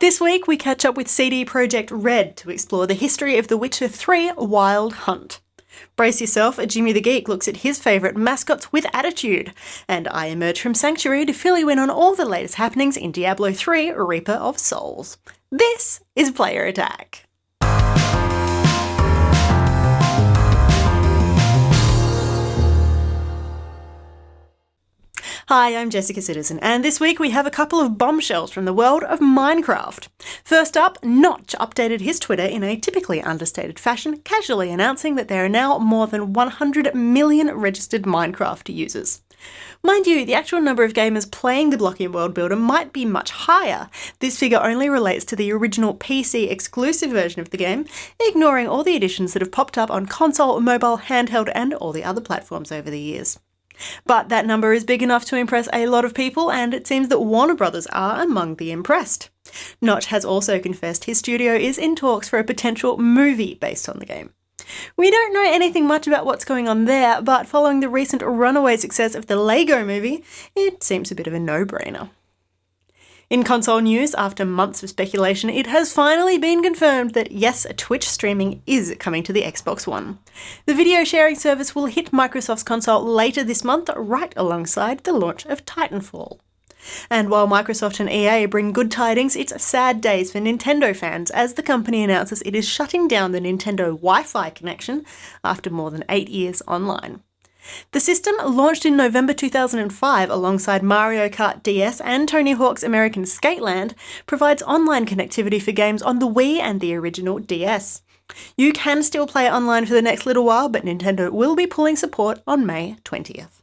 This week we catch up with CD Projekt RED to explore the history of The Witcher 3 Wild Hunt. Brace yourself, Jimmy the Geek looks at his favourite Mascots With Attitude, and I emerge from Sanctuary to fill you in on all the latest happenings in Diablo III Reaper of Souls. This is Player Attack. Hi, I'm Jessica Citizen, and this week we have a couple of bombshells from the world of Minecraft. First up, Notch updated his Twitter in a typically understated fashion, casually announcing that there are now more than 100 million registered Minecraft users. Mind you, the actual number of gamers playing the blocky world builder might be much higher. This figure only relates to the original PC exclusive version of the game, ignoring all the additions that have popped up on console, mobile, handheld, and all the other platforms over the years. But that number is big enough to impress a lot of people, and it seems that Warner Brothers are among the impressed. Notch has also confessed his studio is in talks for a potential movie based on the game. We don't know anything much about what's going on there, but following the recent runaway success of the Lego movie, it seems a bit of a no-brainer. In console news, after months of speculation, it has finally been confirmed that yes, Twitch streaming is coming to the Xbox One. The video sharing service will hit Microsoft's console later this month, right alongside the launch of Titanfall. And while Microsoft and EA bring good tidings, it's sad days for Nintendo fans as the company announces it is shutting down the Nintendo Wi-Fi connection after more than 8 years online. The system, launched in November 2005 alongside Mario Kart DS and Tony Hawk's American Skateland, provides online connectivity for games on the Wii and the original DS. You can still play online for the next little while, but Nintendo will be pulling support on May 20th.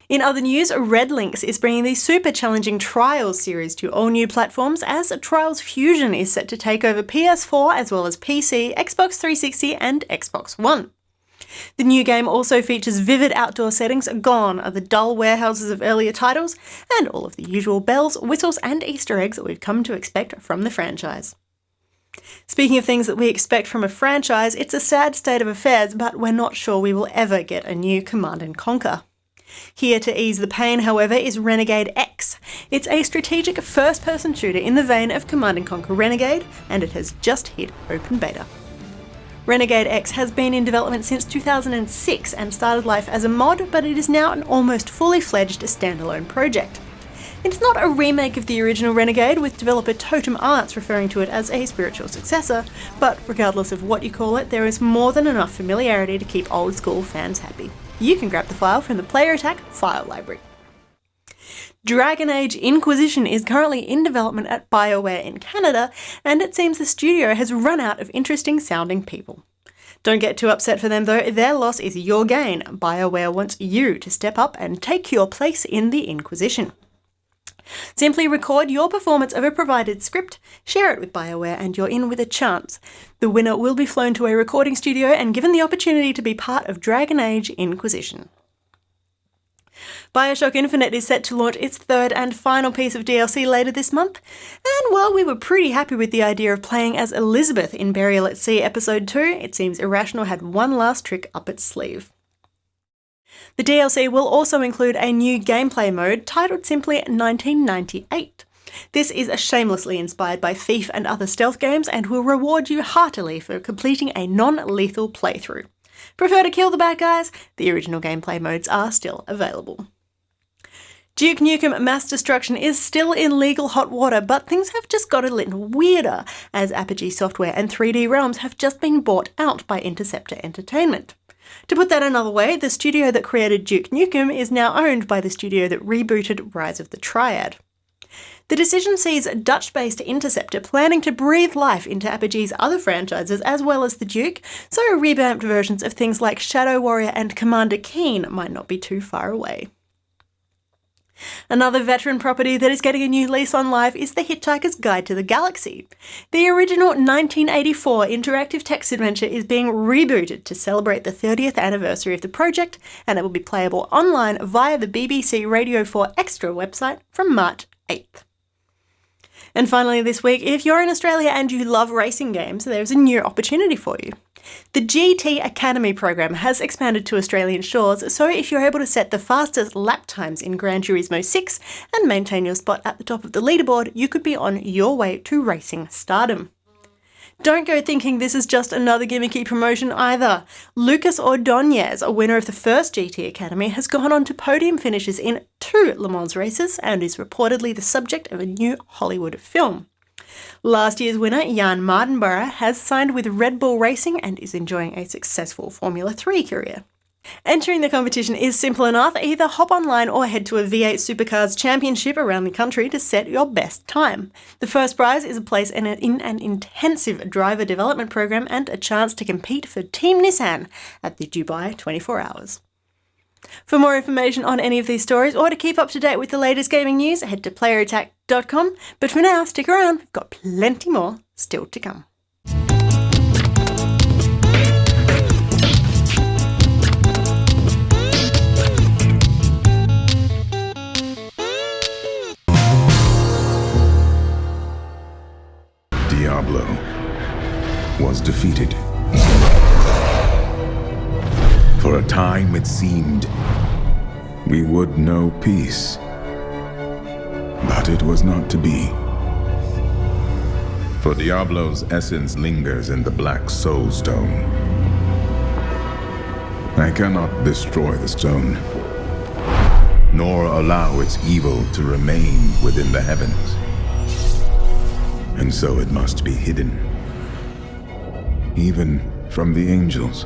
In other news, Red Links is bringing the super challenging Trials series to all new platforms as Trials Fusion is set to take over PS4 as well as PC, Xbox 360 and Xbox One. The new game also features vivid outdoor settings, gone are the dull warehouses of earlier titles, and all of the usual bells, whistles and Easter eggs that we've come to expect from the franchise. Speaking of things that we expect from a franchise, it's a sad state of affairs, but we're not sure we will ever get a new Command & Conquer. Here to ease the pain, however, is Renegade X. It's a strategic first-person shooter in the vein of Command & Conquer Renegade, and it has just hit open beta. Renegade X has been in development since 2006 and started life as a mod, but it is now an almost fully fledged standalone project. It's not a remake of the original Renegade, with developer Totem Arts referring to it as a spiritual successor, but regardless of what you call it, there is more than enough familiarity to keep old school fans happy. You can grab the file from the Player Attack file library. Dragon Age Inquisition is currently in development at BioWare in Canada, and it seems the studio has run out of interesting sounding people. Don't get too upset for them though, their loss is your gain. BioWare wants you to step up and take your place in the Inquisition. Simply record your performance of a provided script, share it with BioWare, and you're in with a chance. The winner will be flown to a recording studio and given the opportunity to be part of Dragon Age Inquisition. Bioshock Infinite is set to launch its third and final piece of DLC later this month, and while we were pretty happy with the idea of playing as Elizabeth in Burial at Sea Episode 2, it seems Irrational had one last trick up its sleeve. The DLC will also include a new gameplay mode titled simply 1998. This is shamelessly inspired by Thief and other stealth games and will reward you heartily for completing a non-lethal playthrough. Prefer to kill the bad guys? The original gameplay modes are still available. Duke Nukem Mass Destruction is still in legal hot water, but things have just got a little weirder, as Apogee Software and 3D Realms have just been bought out by Interceptor Entertainment. To put that another way, the studio that created Duke Nukem is now owned by the studio that rebooted Rise of the Triad. The decision sees Dutch-based Interceptor planning to breathe life into Apogee's other franchises as well as the Duke, so revamped versions of things like Shadow Warrior and Commander Keen might not be too far away. Another veteran property that is getting a new lease on life is The Hitchhiker's Guide to the Galaxy. The original 1984 interactive text adventure is being rebooted to celebrate the 30th anniversary of the project, and it will be playable online via the BBC Radio 4 Extra website from March 8th. And finally this week, if you're in Australia and you love racing games, there's a new opportunity for you. The GT Academy program has expanded to Australian shores, so if you're able to set the fastest lap times in Gran Turismo 6 and maintain your spot at the top of the leaderboard, you could be on your way to racing stardom. Don't go thinking this is just another gimmicky promotion either. Lucas Ordonez, a winner of the first GT Academy, has gone on to podium finishes in 2 Le Mans races and is reportedly the subject of a new Hollywood film. Last year's winner, Jan Mardenborough, has signed with Red Bull Racing and is enjoying a successful Formula 3 career. Entering the competition is simple enough. Either hop online or head to a V8 Supercars Championship around the country to set your best time. The first prize is a place in an intensive driver development program and a chance to compete for Team Nissan at the Dubai 24 Hours. For more information on any of these stories or to keep up to date with the latest gaming news, head to playerattack.com. But for now, stick around, we've got plenty more still to come. Diablo was defeated. For a time it seemed we would know peace, but it was not to be. For Diablo's essence lingers in the black soul stone. I cannot destroy the stone, nor allow its evil to remain within the heavens. And so it must be hidden, even from the angels.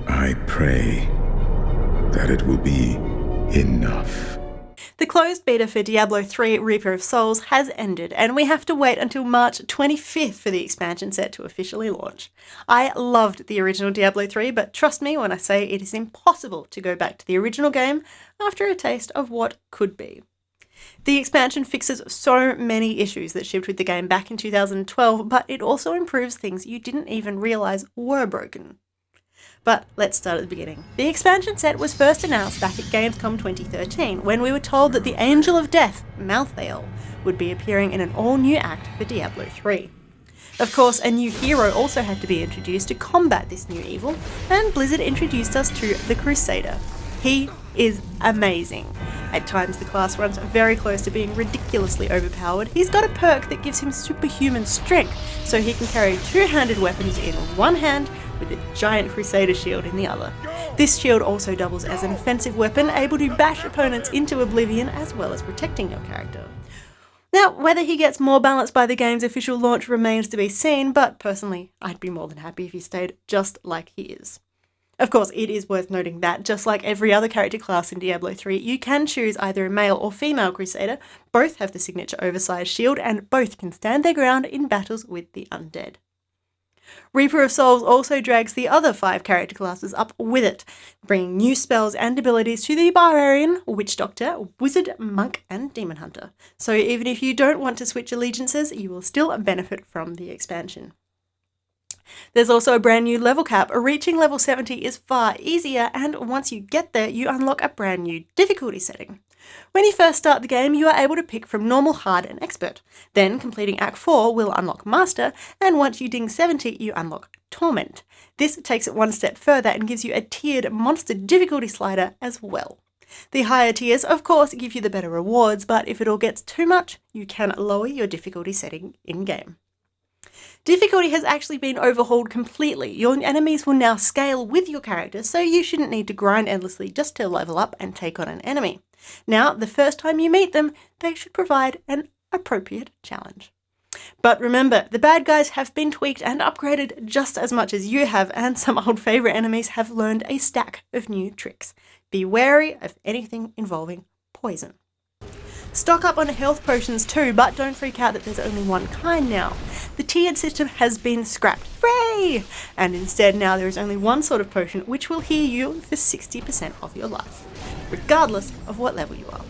I pray that it will be enough. The closed beta for Diablo III Reaper of Souls has ended, and we have to wait until March 25th for the expansion set to officially launch. I loved the original Diablo 3, but trust me when I say it is impossible to go back to the original game after a taste of what could be. The expansion fixes so many issues that shipped with the game back in 2012, but it also improves things you didn't even realise were broken. But let's start at the beginning. The expansion set was first announced back at Gamescom 2013, when we were told that the Angel of Death, Malthael, would be appearing in an all-new act for Diablo 3. Of course, a new hero also had to be introduced to combat this new evil, and Blizzard introduced us to the Crusader. He is amazing. At times the class runs very close to being ridiculously overpowered. He's got a perk that gives him superhuman strength, so he can carry two-handed weapons in one hand with a giant Crusader shield in the other. This shield also doubles as an offensive weapon, able to bash opponents into oblivion as well as protecting your character. Now, whether he gets more balanced by the game's official launch remains to be seen, but personally, I'd be more than happy if he stayed just like he is. Of course, it is worth noting that, just like every other character class in Diablo 3, you can choose either a male or female Crusader, both have the signature oversized shield, and both can stand their ground in battles with the undead. Reaper of Souls also drags the other 5 character classes up with it, bringing new spells and abilities to the Barbarian, Witch Doctor, Wizard, Monk, and Demon Hunter. So even if you don't want to switch allegiances, you will still benefit from the expansion. There's also a brand new level cap. Reaching level 70 is far easier, and once you get there, you unlock a brand new difficulty setting. When you first start the game, you are able to pick from normal, hard, and expert. Then, completing Act 4 will unlock Master, and once you ding 70, you unlock Torment. This takes it one step further and gives you a tiered monster difficulty slider as well. The higher tiers, of course, give you the better rewards, but if it all gets too much, you can lower your difficulty setting in-game. Difficulty has actually been overhauled completely. Your enemies will now scale with your character, so you shouldn't need to grind endlessly just to level up and take on an enemy. Now, the first time you meet them, they should provide an appropriate challenge. But remember, the bad guys have been tweaked and upgraded just as much as you have, and some old favourite enemies have learned a stack of new tricks. Be wary of anything involving poison. Stock up on health potions too, but don't freak out that there's only one kind now. The tiered system has been scrapped. Hooray! And instead now there is only one sort of potion which will heal you for 60% of your life, regardless of what level you are.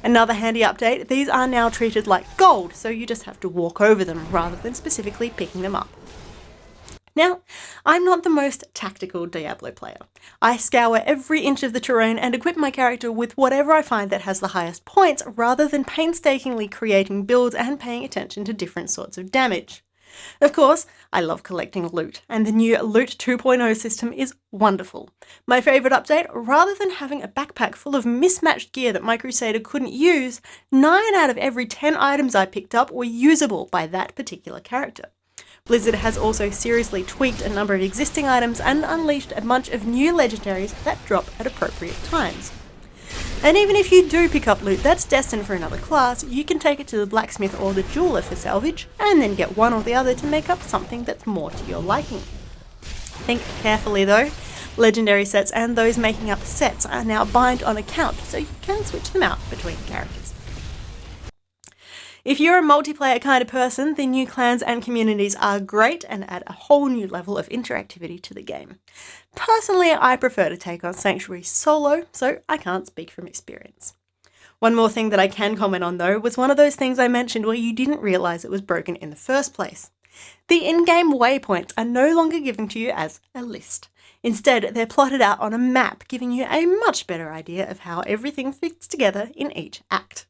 Another handy update, these are now treated like gold, so you just have to walk over them rather than specifically picking them up. Now, I'm not the most tactical Diablo player. I scour every inch of the terrain and equip my character with whatever I find that has the highest points, rather than painstakingly creating builds and paying attention to different sorts of damage. Of course, I love collecting loot, and the new Loot 2.0 system is wonderful. My favourite update, rather than having a backpack full of mismatched gear that my Crusader couldn't use, 9 out of every 10 items I picked up were usable by that particular character. Blizzard has also seriously tweaked a number of existing items and unleashed a bunch of new legendaries that drop at appropriate times. And even if you do pick up loot that's destined for another class, you can take it to the blacksmith or the jeweler for salvage, and then get one or the other to make up something that's more to your liking. Think carefully though. Legendary sets and those making up sets are now bind on account, so you can switch them out between characters. If you're a multiplayer kind of person, the new clans and communities are great and add a whole new level of interactivity to the game. Personally, I prefer to take on Sanctuary solo, so I can't speak from experience. One more thing that I can comment on though was one of those things I mentioned where you didn't realise it was broken in the first place. The in-game waypoints are no longer given to you as a list. Instead, they're plotted out on a map, giving you a much better idea of how everything fits together in each act.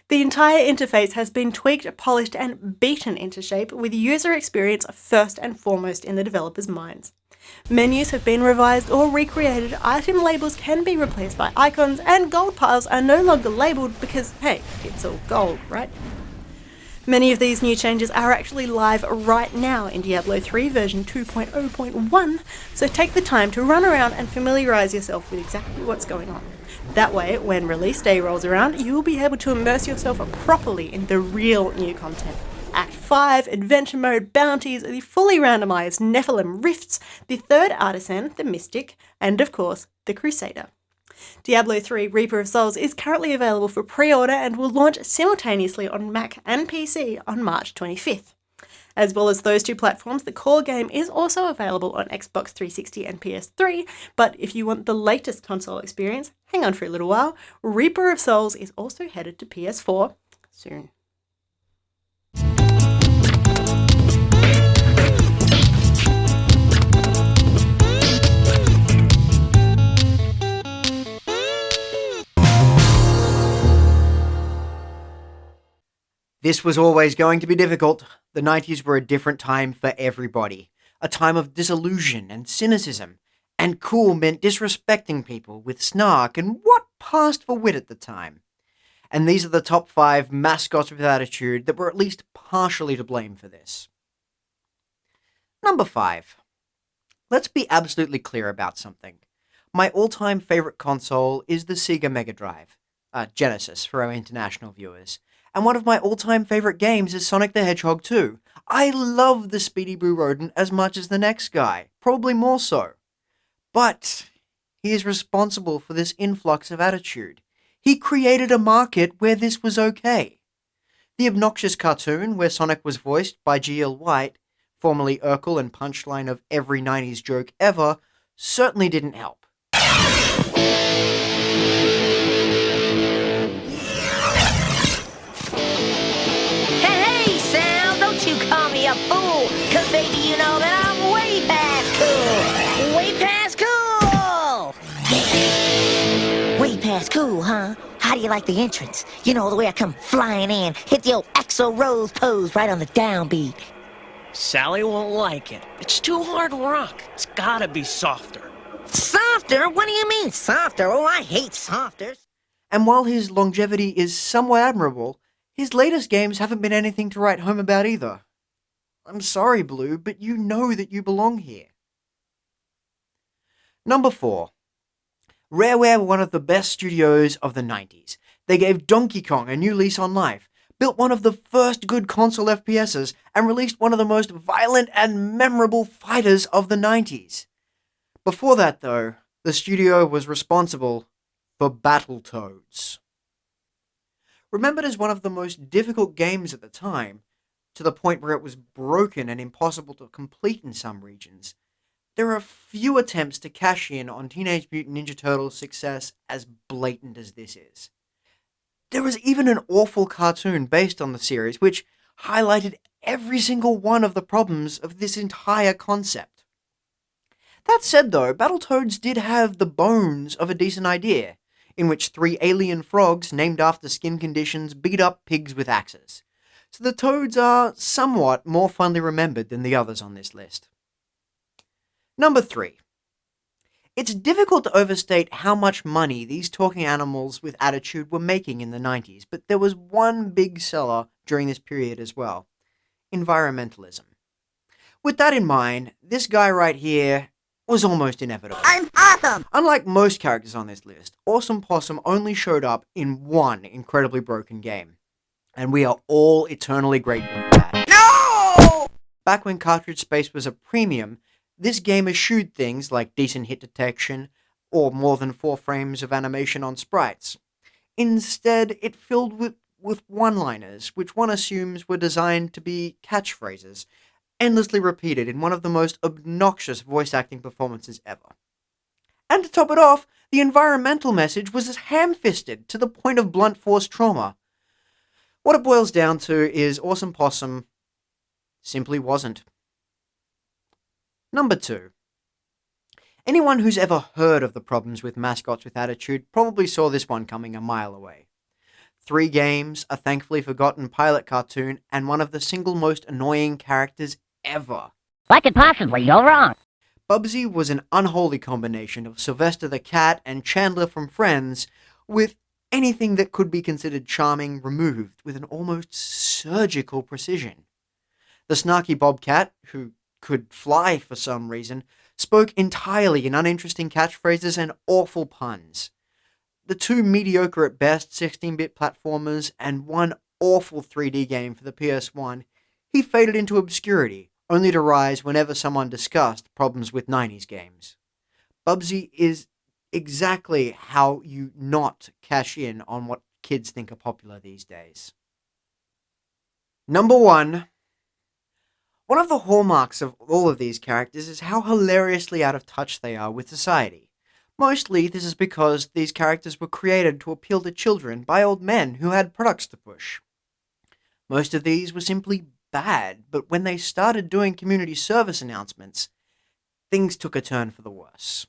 The entire interface has been tweaked, polished, and beaten into shape with user experience first and foremost in the developers' minds. Menus have been revised or recreated, item labels can be replaced by icons, and gold piles are no longer labelled because, hey, it's all gold, right? Many of these new changes are actually live right now in Diablo 3 version 2.0.1, so take the time to run around and familiarise yourself with exactly what's going on. That way, when release day rolls around, you will be able to immerse yourself properly in the real new content. Act 5, Adventure Mode, Bounties, the fully randomised Nephilim Rifts, the third Artisan, the Mystic, and of course, the Crusader. Diablo 3 Reaper of Souls is currently available for pre-order and will launch simultaneously on Mac and PC on March 25th. As well as those two platforms, the core game is also available on Xbox 360 and PS3, but if you want the latest console experience, hang on for a little while. Reaper of Souls is also headed to PS4 soon. This was always going to be difficult. The 90s were a different time for everybody. A time of disillusion and cynicism. And cool meant disrespecting people with snark and what passed for wit at the time. And these are the top 5 mascots with attitude that were at least partially to blame for this. Number 5. Let's be absolutely clear about something. My all-time favourite console is the Sega Mega Drive. Genesis for our international viewers. And one of my all-time favourite games is Sonic the Hedgehog 2. I love the Speedy Boo Rodent as much as the next guy, probably more so. But he is responsible for this influx of attitude. He created a market where this was okay. The obnoxious cartoon, where Sonic was voiced by G.L. White, formerly Urkel and punchline of every 90s joke ever, certainly didn't help. A fool, cause baby you know that I'm way past cool, way past cool, huh? How do you like the entrance? You know, the way I come flying in, hit the old Axl Rose pose right on the downbeat. Sally won't like it. It's too hard rock. It's gotta be softer. Softer? What do you mean softer? Oh, I hate softers. And while his longevity is somewhat admirable, his latest games haven't been anything to write home about either. I'm sorry, Blue, but you know that you belong here. Number 4. Rareware were one of the best studios of the 90s. They gave Donkey Kong a new lease on life, built one of the first good console FPSs, and released one of the most violent and memorable fighters of the 90s. Before that, though, the studio was responsible for Battletoads. Remembered as one of the most difficult games at the time, to the point where it was broken and impossible to complete in some regions, there are few attempts to cash in on Teenage Mutant Ninja Turtles' success as blatant as this is. There was even an awful cartoon based on the series which highlighted every single one of the problems of this entire concept. That said though, Battletoads did have the bones of a decent idea, in which 3 alien frogs named after skin conditions beat up pigs with axes. so the Toads are somewhat more fondly remembered than the others on this list. Number 3. It's difficult to overstate how much money these talking animals with attitude were making in the 90s, but there was one big seller during this period as well: environmentalism. With that in mind, this guy right here was almost inevitable. I'm awesome! Unlike most characters on this list, Awesome Possum only showed up in one incredibly broken game, and we are all eternally grateful for that. No! Back when cartridge space was a premium, this game eschewed things like decent hit detection or more than 4 frames of animation on sprites. Instead, it filled with one-liners, which one assumes were designed to be catchphrases, endlessly repeated in one of the most obnoxious voice acting performances ever. And to top it off, the environmental message was ham-fisted to the point of blunt force trauma. What it boils down to is Awesome Possum simply wasn't. Number 2. Anyone who's ever heard of the problems with Mascots with Attitude probably saw this one coming a mile away. 3 games, a thankfully forgotten pilot cartoon, and one of the single most annoying characters ever. What could possibly go wrong? Bubsy was an unholy combination of Sylvester the Cat and Chandler from Friends, with anything that could be considered charming removed with an almost surgical precision. The snarky Bobcat, who could fly for some reason, spoke entirely in uninteresting catchphrases and awful puns. The 2 mediocre at best 16-bit platformers and one awful 3D game for the PS1, he faded into obscurity, only to rise whenever someone discussed problems with 90s games. Bubsy is exactly how you not cash in on what kids think are popular these days. Number 1. One of the hallmarks of all of these characters is how hilariously out of touch they are with society. Mostly this is because these characters were created to appeal to children by old men who had products to push. Most of these were simply bad, but when they started doing community service announcements, things took a turn for the worse.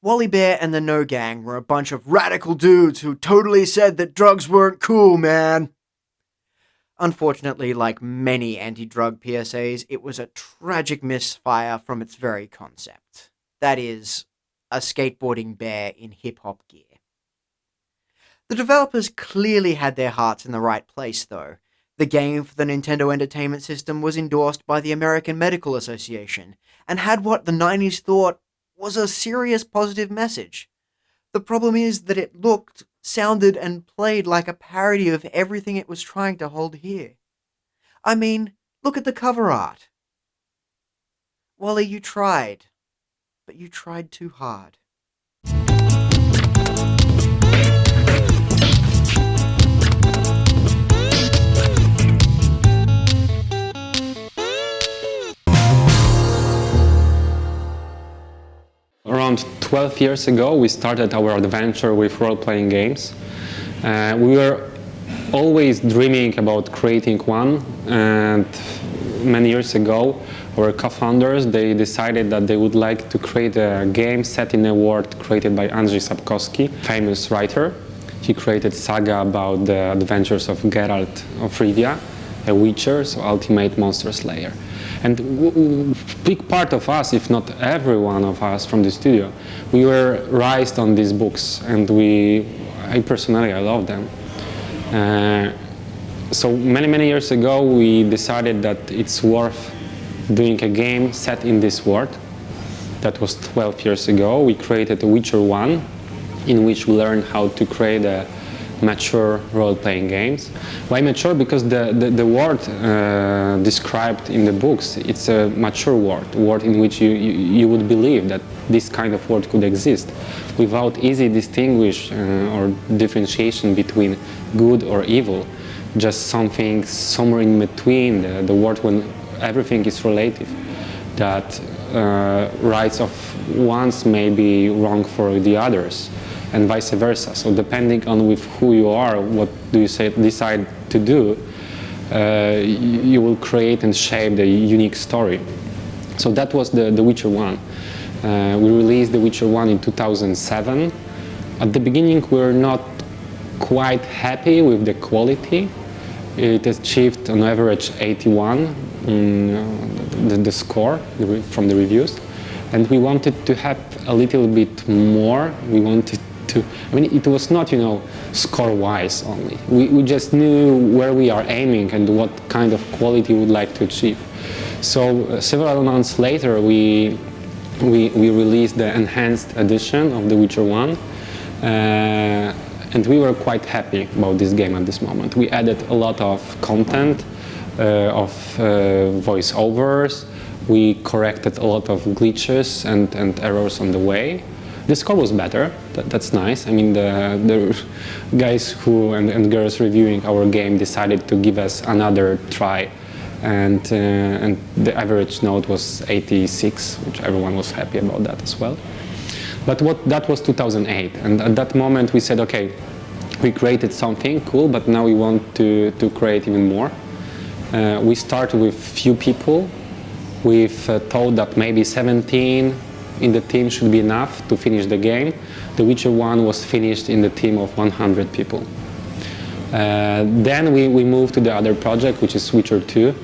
Wally Bear and the No Gang were a bunch of radical dudes who totally said that drugs weren't cool, man. Unfortunately, like many anti-drug PSAs, it was a tragic misfire from its very concept. That is, a skateboarding bear in hip-hop gear. The developers clearly had their hearts in the right place, though. The game for the Nintendo Entertainment System was endorsed by the American Medical Association, and had what the 90s thought was a serious positive message. The problem is that it looked, sounded, and played like a parody of everything it was trying to hold here. I mean, look at the cover art. Wally, you tried, but you tried too hard. Around 12 years ago, we started our adventure with role-playing games. We were always dreaming about creating one, and many years ago, our co-founders, they decided that they would like to create a game set in a world created by Andrzej Sapkowski, famous writer. He created saga about the adventures of Geralt of Rivia, a witcher, so ultimate monster slayer. And big part of us, if not every one of us from the studio, we were raised on these books, and I personally love them. So many years ago, we decided that it's worth doing a game set in this world. That was 12 years ago. We created Witcher 1, in which we learned how to create a mature role-playing games. Why mature? Because the world described in the books, it's a mature world in which you would believe that this kind of world could exist without easy distinguish or differentiation between good or evil, just something somewhere in between, the world when everything is relative, that rights of ones may be wrong for the others, and vice versa. So depending on with who you are, what do you decide to do, you will create and shape the unique story. So that was the Witcher 1. We released The Witcher 1 in 2007. At the beginning we were not quite happy with the quality. It achieved on average 81, the score from the reviews. And we wanted to have a little bit more. We wanted to, I mean, it was not, score-wise only. We just knew where we are aiming and what kind of quality we would like to achieve. So several months later, we released the enhanced edition of The Witcher 1. And we were quite happy about this game at this moment. We added a lot of content, of voiceovers. We corrected a lot of glitches and errors on the way. The score was better. That's nice. I mean, the guys who and girls reviewing our game decided to give us another try, and the average note was 86, which everyone was happy about that as well. But that was 2008, and at that moment we said, okay, we created something cool, but now we want to create even more. We started with few people. We've thought that maybe 17 in the team should be enough to finish the game. The Witcher 1 was finished in the team of 100 people. Then we moved to the other project, which is Witcher 2.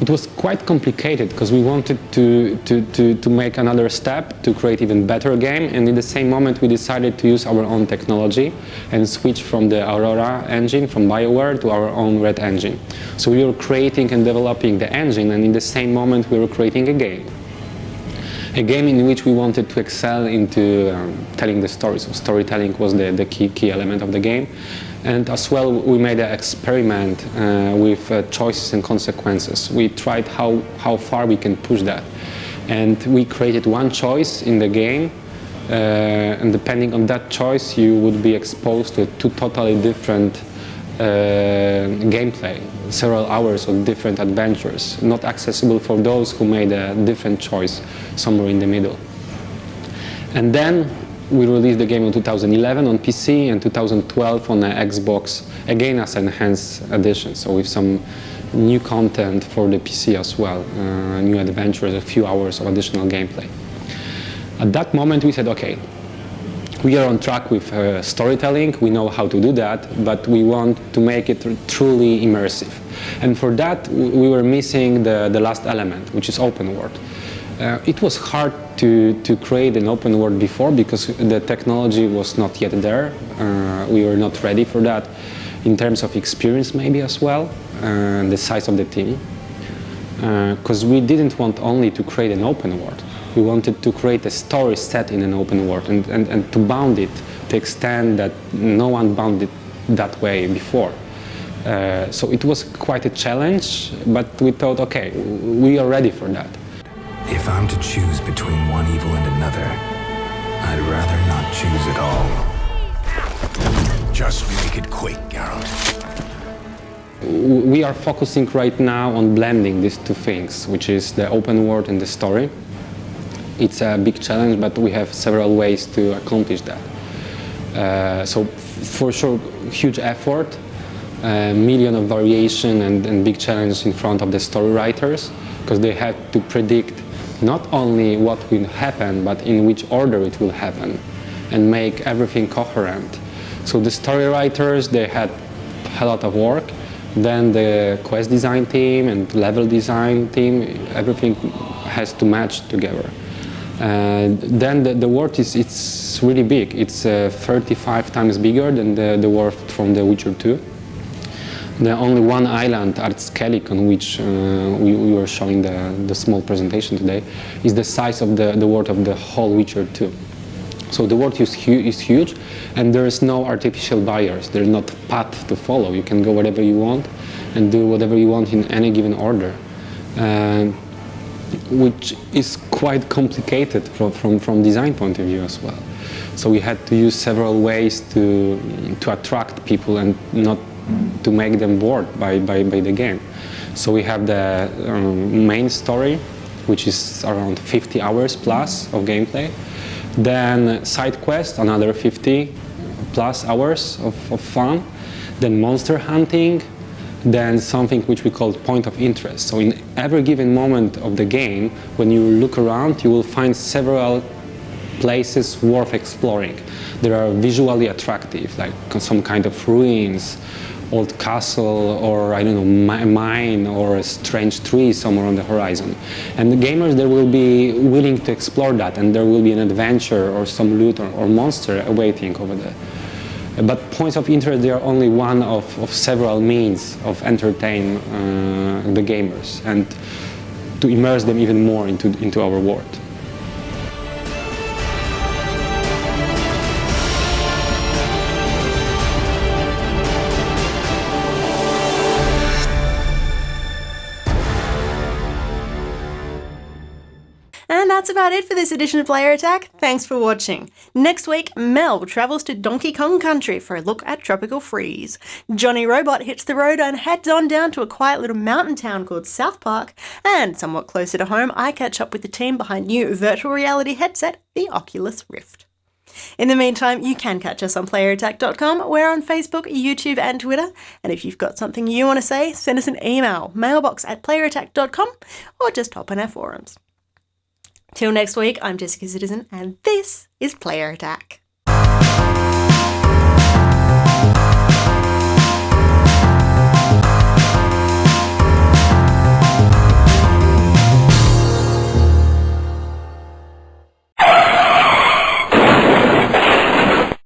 It was quite complicated because we wanted to make another step to create even better game, and in the same moment we decided to use our own technology and switch from the Aurora engine from BioWare to our own RED engine. So we were creating and developing the engine, and in the same moment we were creating a game. A game in which we wanted to excel into telling the stories. So storytelling was the key element of the game. And as well, we made an experiment with choices and consequences. We tried how far we can push that. And we created one choice in the game, and depending on that choice, you would be exposed to two totally different gameplay, several hours of different adventures, not accessible for those who made a different choice somewhere in the middle. And then we released the game in 2011 on PC and 2012 on the Xbox, again as an enhanced edition, so with some new content for the PC as well, new adventures, a few hours of additional gameplay. At that moment we said, okay, we are on track with storytelling, we know how to do that, but we want to make it truly immersive. And for that we were missing the last element, which is open world. It was hard to create an open world before because the technology was not yet there. We were not ready for that in terms of experience maybe as well, the size of the team. Because we didn't want only to create an open world. We wanted to create a story set in an open world and to bound it to the extent that no one bound it that way before. So it was quite a challenge, but we thought, okay, we are ready for that. If I'm to choose between one evil and another, I'd rather not choose at all. Just make it quick, Geralt. We are focusing right now on blending these two things, which is the open world and the story. It's a big challenge, but we have several ways to accomplish that. So for sure, huge effort, million of variation and big challenge in front of the story writers, because they had to predict not only what will happen, but in which order it will happen, and make everything coherent. So the story writers, they had a lot of work. Then the quest design team and level design team, everything has to match together. Then the world it's really big. It's 35 times bigger than the world from The Witcher 2. The only one island, Artskellig, on which we were showing the small presentation today, is the size of the world of the whole Witcher 2. So the world is huge, and there is no artificial barriers. There is not path to follow. You can go wherever you want and do whatever you want in any given order, which is quite complicated from design point of view as well. So we had to use several ways to attract people and not to make them bored by the game. So we have the main story, which is around 50 hours plus of gameplay. Then side quest, another 50 plus hours of fun. Then monster hunting. Then something which we call point of interest. So in every given moment of the game, when you look around, you will find several places worth exploring. They are visually attractive, like some kind of ruins, old castle or, I don't know, mine or a strange tree somewhere on the horizon. And the gamers, they will be willing to explore that, and there will be an adventure or some loot or monster awaiting over there. But points of interest, they are only one of several means of entertain the gamers and to immerse them even more into our world. And that's about it for this edition of Player Attack. Thanks for watching. Next week, Mel travels to Donkey Kong Country for a look at Tropical Freeze. Johnny Robot hits the road and heads on down to a quiet little mountain town called South Park. And somewhat closer to home, I catch up with the team behind new virtual reality headset, the Oculus Rift. In the meantime, you can catch us on playerattack.com. We're on Facebook, YouTube and Twitter. And if you've got something you want to say, send us an email, mailbox@playerattack.com, or just hop on our forums. Till next week, I'm Jessica Citizen, and this is Player Attack.